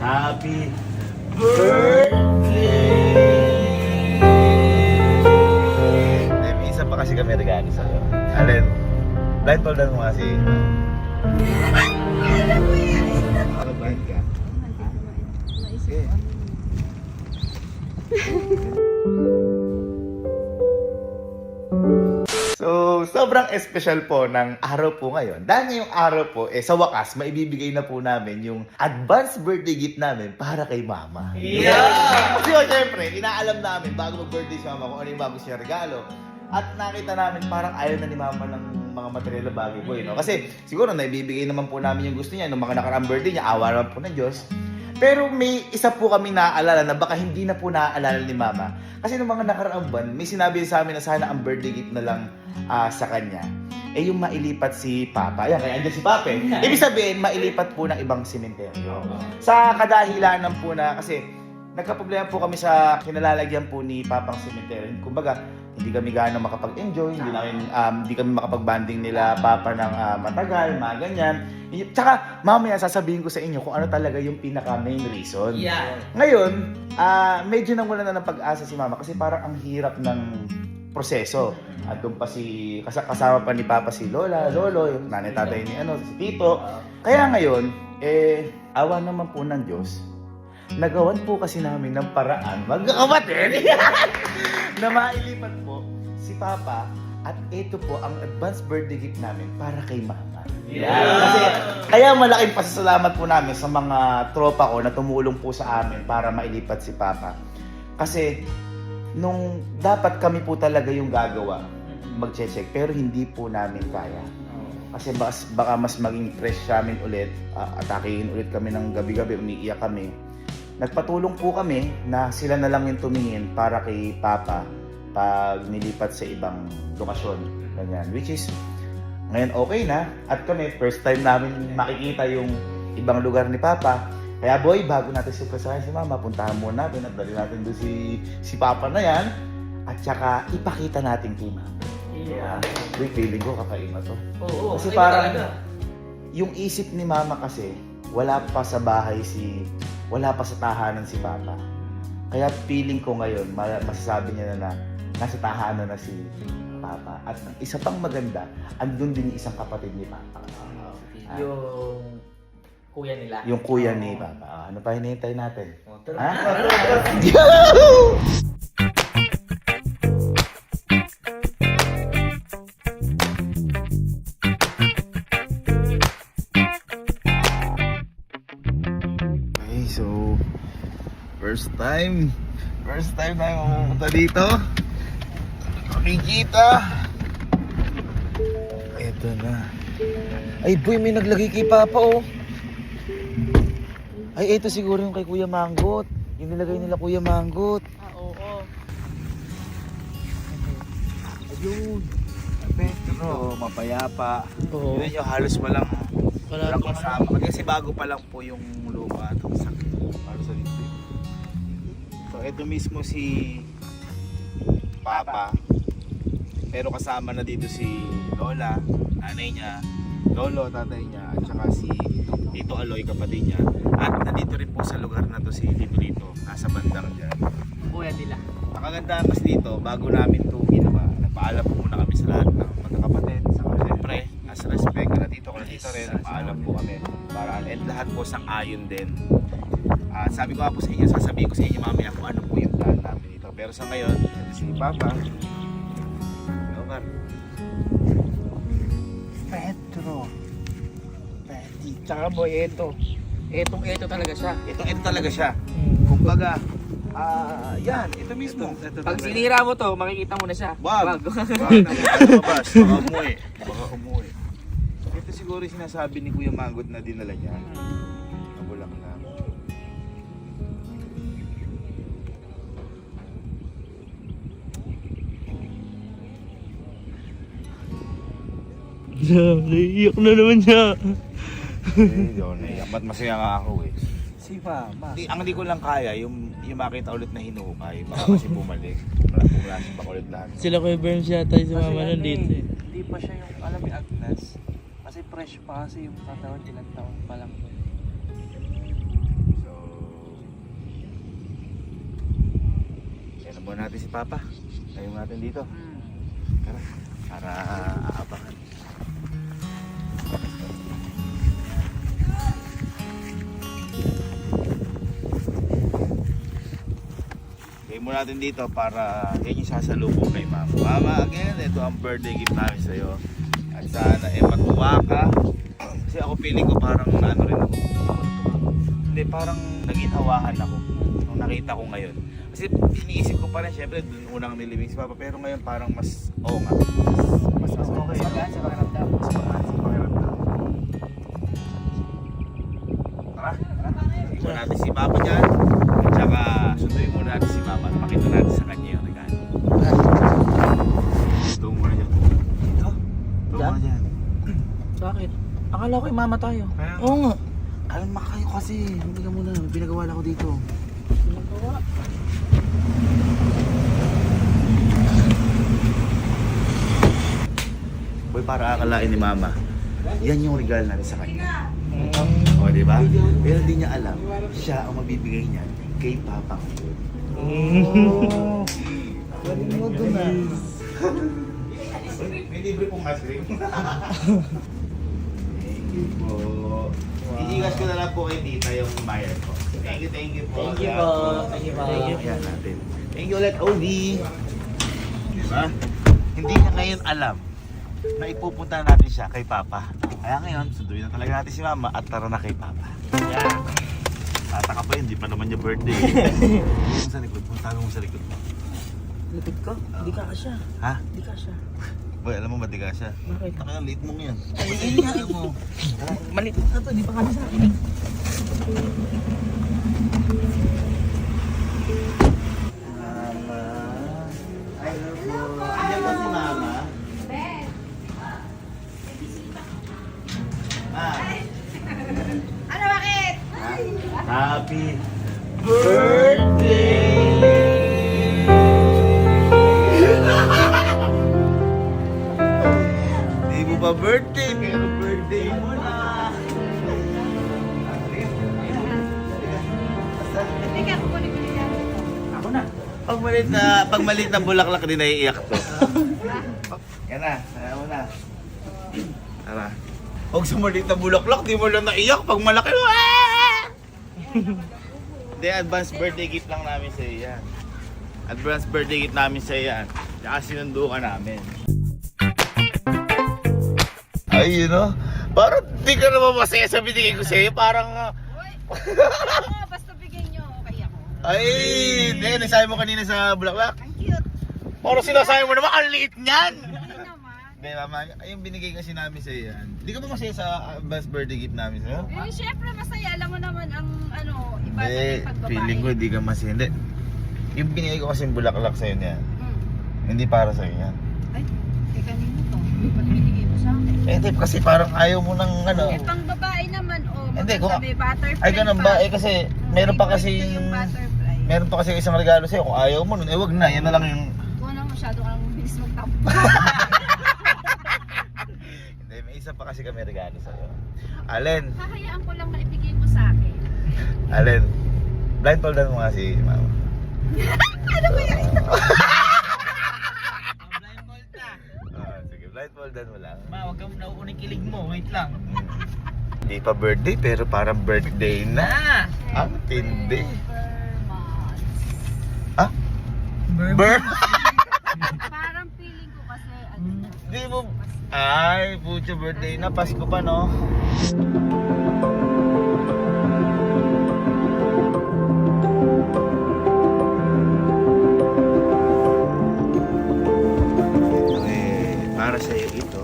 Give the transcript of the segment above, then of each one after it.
Happy birthday! May isa pa kasi kami regalo sa'yo. Alin, blindfoldan mo kasi. Nakabahan ka? Okay. So, sobrang espesyal po ng araw po ngayon. Dahil ngayong araw po, sa wakas, maibibigay na po namin yung advance birthday gift namin para kay Mama. Yeah! Kasi syempre, inaalam namin bago mag-birthday si Mama kung ano yung bago siya regalo. At nakita namin parang ayaw na ni Mama ng mga material na bagay po, no? Kasi siguro naibibigay naman po namin yung gusto niya. Nung mga nakaraang birthday niya, awa naman po ng Diyos. Pero may isa po kami naaalala na baka hindi na po naaalala ni Mama. Kasi nung mga nakaraang buwan, may sinabi sa amin na sana ang birthday gift na lang sa kanya. Eh yung mailipat si Papa. Ayan, kaya andyan si Papa. Ibig sabihin, mailipat po ng ibang sementeryo. Sa kadahilanan po na, kasi nagkaproblema po kami sa kinalalagyan po ni Papang sementeryo. Kumbaga, hindi kami gaano makapag-enjoy, hindi kami makapag-banding nila Papa ng matagal, mga ganyan. Tsaka, mamaya sasabihin ko sa inyo kung ano talaga yung pinaka-main reason. Yeah. Ngayon, medyo nangwala na ng pag-asa si Mama kasi parang ang hirap ng proseso. At doon pa kasama pa ni Papa si Lola, Lolo, yung nanay tatay ni si Tito. Kaya ngayon, awa naman po ng Diyos, nagawan po kasi namin ng paraan, magkakapatid, na mailipat po si Papa at ito po ang advance birthday gift namin para kay Mama. Yeah. Kasi kaya malaking pasasalamat po namin sa mga tropa ko na tumulong po sa amin para mailipat si Papa. Kasi nung dapat kami po talaga yung gagawa, mag-check pero hindi po namin kaya. Kasi baka mas maging fresh sa amin ulit, atakihin ulit kami ng gabi-gabi, umiiyak kami. Nagpatulong po kami na sila na lang yung tumingin para kay Papa pag nilipat sa ibang lokasyon. Ganyan. Which is, ngayon okay na. At kami, first time namin makikita yung ibang lugar ni Papa. Kaya boy, bago natin surprisahin si Mama, puntahan muna natin at dali natin doon si Papa na yan. At saka, ipakita natin kay Mama. Yeah. Uy, feeling ko kakaima to. Oo, kasi parang, yung isip ni Mama kasi, wala pa sa bahay wala pa sa tahanan si Papa. Kaya feeling ko ngayon, masasabi niya na nasa tahanan na si Papa. At isa pang maganda, andun din yung isang kapatid ni Papa. Yung kuya nila. Yung kuya ni Papa. Ano pa hinihintay natin? Ha? Okay, so first time na pumunta dito. Makikita. Ito na. Ay boy, may naglagay kay Papa oh. Ay, ito siguro yung kay Kuya Manggot. Yung nilagay nila Kuya Manggot. Oo. Ayun. Petro, mapayapa. Oo. Yun yung halos walang kasama. Kasi bago pa lang po yung lupa. Tapos halos sa dito. So, ito mismo si Papa. Pero kasama na dito si Lola, nanay niya, Lolo, tatay niya, at saka si Tito Aloy, kapatid niya. At nandito rin po sa lugar na to si Tito Lito, nasa bandang dyan. Kuya nila. Ang kagandahan kasi dito, bago namin ito ginawa, nagpaalam po muna kami sa lahat ng magkakapatid. Siyempre, as respect, nandito rin, nagpaalam po kami. And lahat po sang ayon din. Sabi ko nga po sa inyo, sasabihin ko sa inyo mamaya kung ano po yung plan namin dito. Pero sa ngayon, ito si Papa. Pedro. Tsaka boy, ito talaga siya. Ito talaga siya. Kumbaga, yan, ito mismo. Pag sinira mo to, makikita mo na siya. Wag. Lumabas. Baka umuwi. Ito siguro yung sinasabi ni Kuya Manggot na dinala niya. Kabulak na. Naiiyak na naman siya. Hindi ako naiyak. Ba't masaya nga ako eh. Si Mama. Ang hindi ko lang kaya, yung makita ulit na hinukay. Baka kasi bumalik. Bumalik pa ulit lahat. Sila Kuya Berms yata si Mama nandito eh. Hindi pa siya yung alam ni Agnes. Kasi fresh pa kasi yung katawan, ilang taon pa lang. So, natin si Papa. Tayo natin dito. Tara, para aabangan. Tayo mo natin dito para yan yung sasalubong kay Mama. Mama, again, ito ang birthday gift namin sa'yo. At sana matuwa ka. Kasi ako feeling ko parang ano rin ako. Hindi, parang naginawahan ako nung nakita ko ngayon. Kasi iniisip ko pa rin, syempre, dun unang nilibing si Papa. Pero ngayon parang mas, nga. Mas okay. Mas magaan sa pakiramdam. Mas magaan sa pakiramdam. Tara, iwan natin si Papa dyan. Tsaka sunduin muna natin si Mama. Makita natin sa kanya yung regalo. Tungo muna dyan. Dito? Tungo muna dyan. Bakit? Akala ko kay mama tayo. Kaya- Oo nga. Kalma kayo kasi. Hindi ka muna. May pinagawa na ako dito. Nagawa. Boy, para akalain ni Mama, yan yung regalo natin sa kanya. O, di ba? Pero hindi niya alam, siya ang mabibigay niya kay Papa. Oh. Pwede mo doon na. May libre pong ice cream. Thank you po. Iigas ko na lang po kay Tita yung bayad ko. Thank you po. Thank you po. Thank you po. Ayan natin. Thank you ulit, Ovi. Diba? Hindi niya ngayon alam na ipupunta natin siya kay Papa. Kaya ngayon, sunduin na talaga natin si Mama at tara na kay Papa. Yan. Tataka pa yun, hindi pa naman niya birthday. Punta sa likod, punta mo sa likod mo. Lipid ko? Hindi ka siya. Ha? Hindi ka siya. Boy, alam mo ba di ka siya? Bakit? Taka yung late mo ngayon. Ay, nga mo. Malit na to, di pa kami sa akin. Mama. I love you. Andiyan ba si Mama? Ah. Ano, bakit? Happy birthday! Di mo pa birthday, pero birthday mo na. Teka, kukunin ko niya. Ako na. Pag malit na bulaklak din naiiyak to. Yan na, ayaw mo na. Tara. Huwag sa maliit na bulaklak, di mo lang naiyak. Pag malaki mo, Hindi, advance birthday gift lang namin sa iyo yan. Advance birthday gift namin sa iyo yan. Tsaka sinundo ka namin. Ay, you know, parang di ka naman masaya sa binigay ko sa iyo. Parang, Uy! Oo, basta bigyan niyo, okay ako. ay, hindi, nasabi mo kanina sa bulaklak. Ang cute. Parang sinasabi mo naman, ang liit niyan! Hindi naman. Hindi, Mama, yung binigay kasi namin sa iyo yan. Di ka ba masaya sa advance birthday gift namin sa iyo? Eh, syempre masaya. Alam mo naman ang iba sa Hindi, pagbabae. feeling ko hindi ka masaya. Hindi. Yung binigay ko kasi bulaklak sa iyo niya. Hmm. Hindi para sa iyo yan. Ay, kanino to? Ba't binigay mo sa akin? Eh, hindi, kasi parang ayaw mo ng ano. Eh, pang babae naman, Hindi, kung- may butterfly Ay, ganun ba? Eh, kasi meron pa kasi yung butterfly. meron pa kasi isang regalo sa'yo. Kung ayaw mo nun, eh wag na. Yan na lang yung... Kung ano, masyado kang bilis magtampo. Hindi, may isa pa kasi kami regalo sa'yo. Allen, Hahayaan ko lang na ibigay mo sa akin. Allen, blindfoldan mo nga si Mama. Ano ba yan? Blindfold na. Sige, blindfoldan mo lang. Ma, huwag kang nauuning kilig mo. Wait lang. Hindi pa birthday, pero parang birthday na. Ang tindi. Ah? Bird? Parang feeling ko kasi, Di mo... Ay, pucho, birthday na. Pasko pa, no? Para sa iyo ito.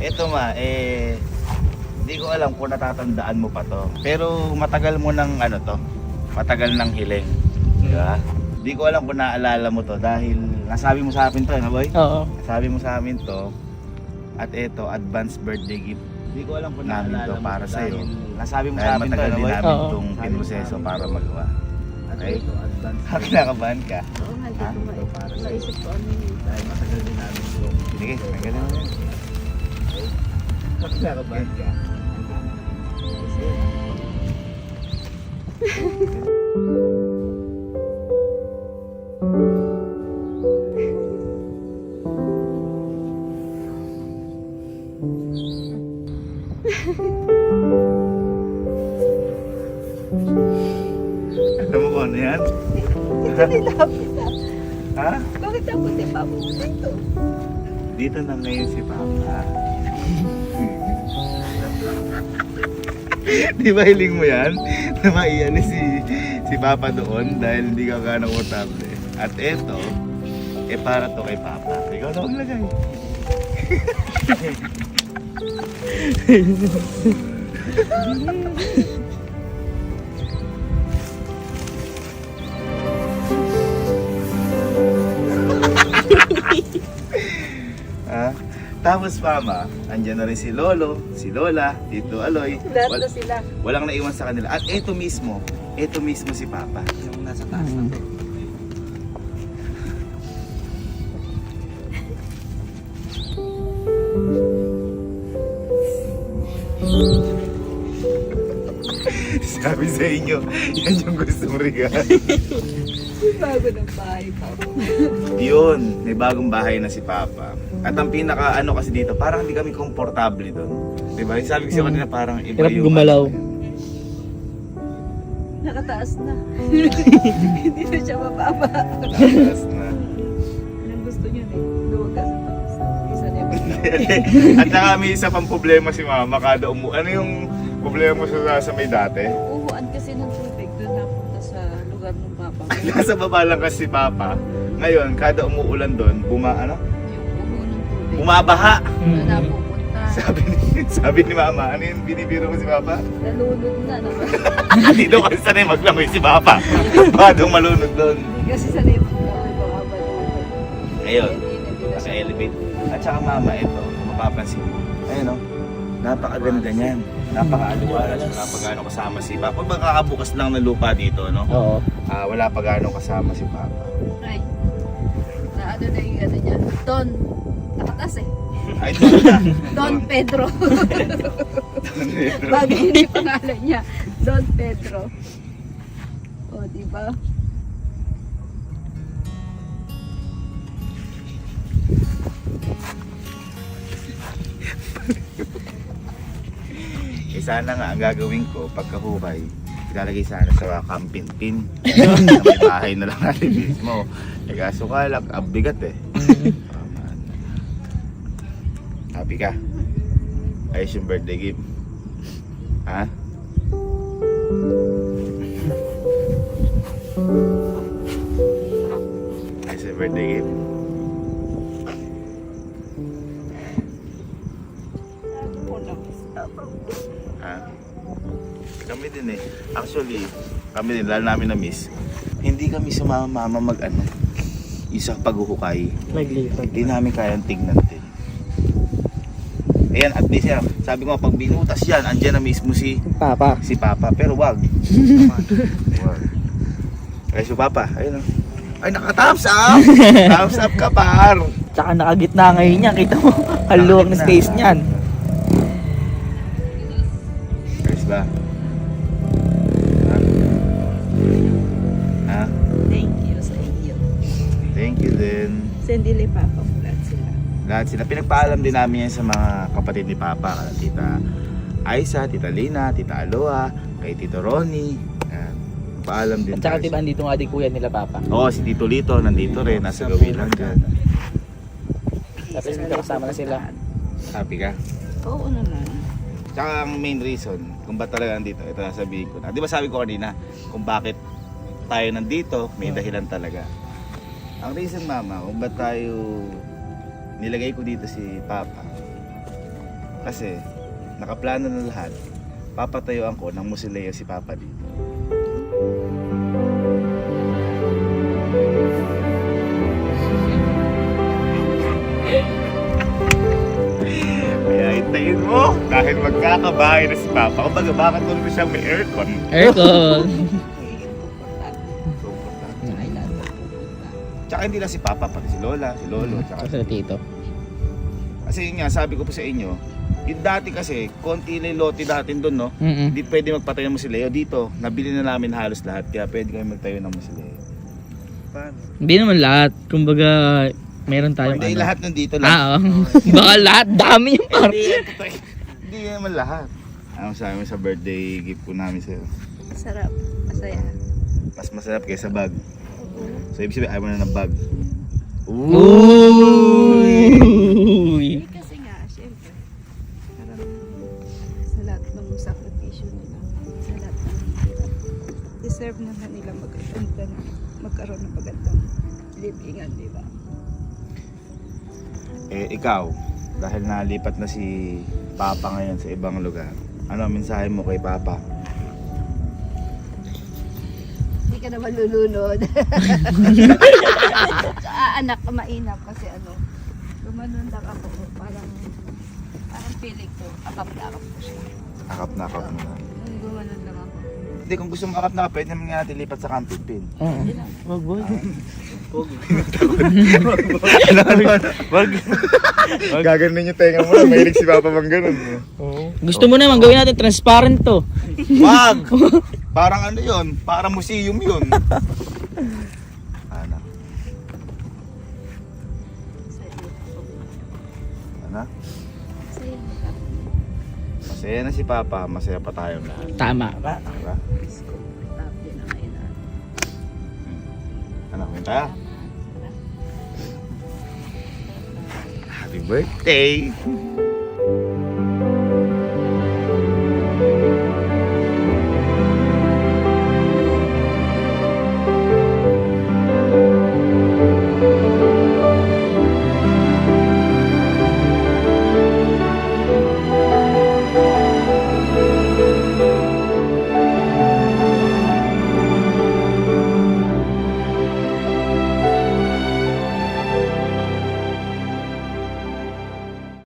Ito hindi ko alam kung natatandaan mo pa to. Pero matagal mo ng to, matagal ng hiling. Di ba? Hindi ko alam kung naalala mo to dahil nasabi mo sa akin to, na boy? Oo. Nasabi mo sa amin to. At ito, advance birthday gift. Hindi ko alam kung namin to para sa iyo. Nasabi mo sa amin to, na boy? Namin Oo. itong pinroseso para magawa. Okay? Kinakabahan ka. oo nga, hindi ko maisip ko ano yun. Dahil matagal din namin ito. Sige, magaling mo yan. Kinakabahan ka. Alam mo kung ano yan? Ha? Bakit ako di pa mo dito? Dito na ngayon si Papa. Di ba hiling mo yan? Na maiyan si Papa doon dahil hindi ka gana komportable. At eto, para to kay Papa. Ikaw na maglagay. Ah, tapos Mama, andyan na rin si Lolo, si Lola, Tito Aloy. Lahat na sila. Walang naiwan sa kanila. At ito mismo si Papa. Yung nasa taas na to. Sabi sa inyo, yan yung gustong regalo. Bago ng bahay pa. Yun, may bagong bahay na si Papa. At ang pinaka ano kasi dito, parang hindi kami komportable doon. Diba? Yung sabi ko sa kanila parang iba Hirap yung... gumalaw. Nakataas na. Hindi na siya mababa. Nakataas na. Ang gusto niyo eh. Luwag ka sa taas. Isa na yung At saka may isa pang problema si Mama kada Ano yung problema mo sa may dati? uhuan kasi ng tubig doon napunta sa lugar ng papa. Nasa baba lang kasi si Papa. Ngayon, kada umuulan doon, Yung uho ng tubig. bumabaha. Na napupunta. Sabi ni Mama, ano yun binibiro mo si Papa? Nalunod na naman. Dito kasi sanay maglangoy si Papa. Baka daw malunod doon. Hindi kasi sanay magkawin baka ba naman. Ngayon, Hindi na naka-elevate. At saka Mama, ito, mapapansin mo. Ayun o, napakaganda niyan. Napaka-aliwalas, wala pa gaano kasama si Papa. Pag makakabukas lang ng lupa dito, no? Oo. Wala pa gaano kasama si Papa. Ay, na ano na yung ano niya. Don, nakatas eh. Ay, doon na. Don Pedro. Don Pedro. Bagay hindi pangalan niya. Don Pedro. O, diba? Sana nga ang gagawin ko pagkahukay, ilalagay sana sa camping pin. Sa may bahay na lang natin mismo. Kaso ka lang, bigat eh. Happy ka? Ayos yung birthday gift. Ha? Ayos yung birthday gift. Ha? Kami din eh. Actually, kami din, lalo namin na miss. Hindi kami sumama mag isa paghuhukay. Naglipat. Hindi namin kayang tignan din. Ayan, at least yan. Sabi ko, pag binutas yan, andyan na mismo si Papa. Papa. Pero wag. Wag. Ay, so Papa, ayun o. Ay, naka-thumbs up! Thumbs up ka, par! Tsaka nakagitna ngayon niya. Kita mo, haluwag na space niyan. Ayos ba? Ha? Thank you sa iyo. Thank you din. Sendili papa mo lahat sila. Lahat sila. Pinagpaalam din namin yan sa mga kapatid ni Papa. Tita Aisa, Tita Lina, Tita Aloha, kay Tito Ronnie. Yan. Paalam din. At saka tayo. diba andito nga di kuya nila Papa. Oo, si Tito Lito nandito rin. Nasa gawin lang dyan. Tapos dito kasama na sila. Happy ka? Oo naman. Tsaka ang main reason kung ba't talaga nandito, ito nasabihin ko na. Di ba sabi ko kanina, kung bakit tayo nandito, may dahilan talaga. Ang reason Mama, kung ba't tayo nilagay ko dito si Papa. Kasi nakaplano na lahat. Papatayuan ko ng musileo si Papa dito. Kaya hintayin mo dahil magkakabahay na si Papa. Kumbaga bakit tulog siya may aircon? Aircon. Tsaka hindi lang si Papa, pati si Lola, si Lolo, tsaka Sa tito. kasi yun nga, sabi ko po sa inyo, yung dati kasi, konti lang yung lote natin doon, no? Hindi pwede magpatayo ng musileo dito. Nabili na namin halos lahat, kaya pwede kami magtayo ng musileo. Paano? Hindi naman lahat. Kumbaga, Meron tayong Hindi, ano. lahat nandito lang. Ah, oo. Baka lahat, dami yung par. Hindi naman lahat. Ano sabi mo sa birthday gift po namin sa'yo? Sarap. Masaya. Mas masarap kaysa bag. So, ibig sabihin, ayaw mo na ng bag. Uy! Kasi nga, syempre, parang sa lahat ng sakripisyo nila, sa lahat ng hirap, deserve naman nila magkaroon ng magandang libingan, di ba? Eh, ikaw, dahil nalipat na si Papa ngayon sa ibang lugar, ano ang mensahe mo kay Papa? Hindi ka naman lulunod. Anak, mainam kasi lumanon lang ako, parang feeling ko, akap na akap ko siya. Akap na mo na. Gumanon lang ako. Hindi, kung gusto mo akap na, pwede naman nga natin lipat sa camping pin. Oo. Wag, wag. Wag. Gaganin yung tenga mo na, mahilig si Papa bang ganun. Gusto mo naman gawin natin transparent to. Wag! Parang ano yun? Parang museum yun. Ano? Ano? Masaya na si Papa, masaya pa tayong lahat. Tama. Diba? Happy na kayo na. Ano, kumita tayo? Happy birthday!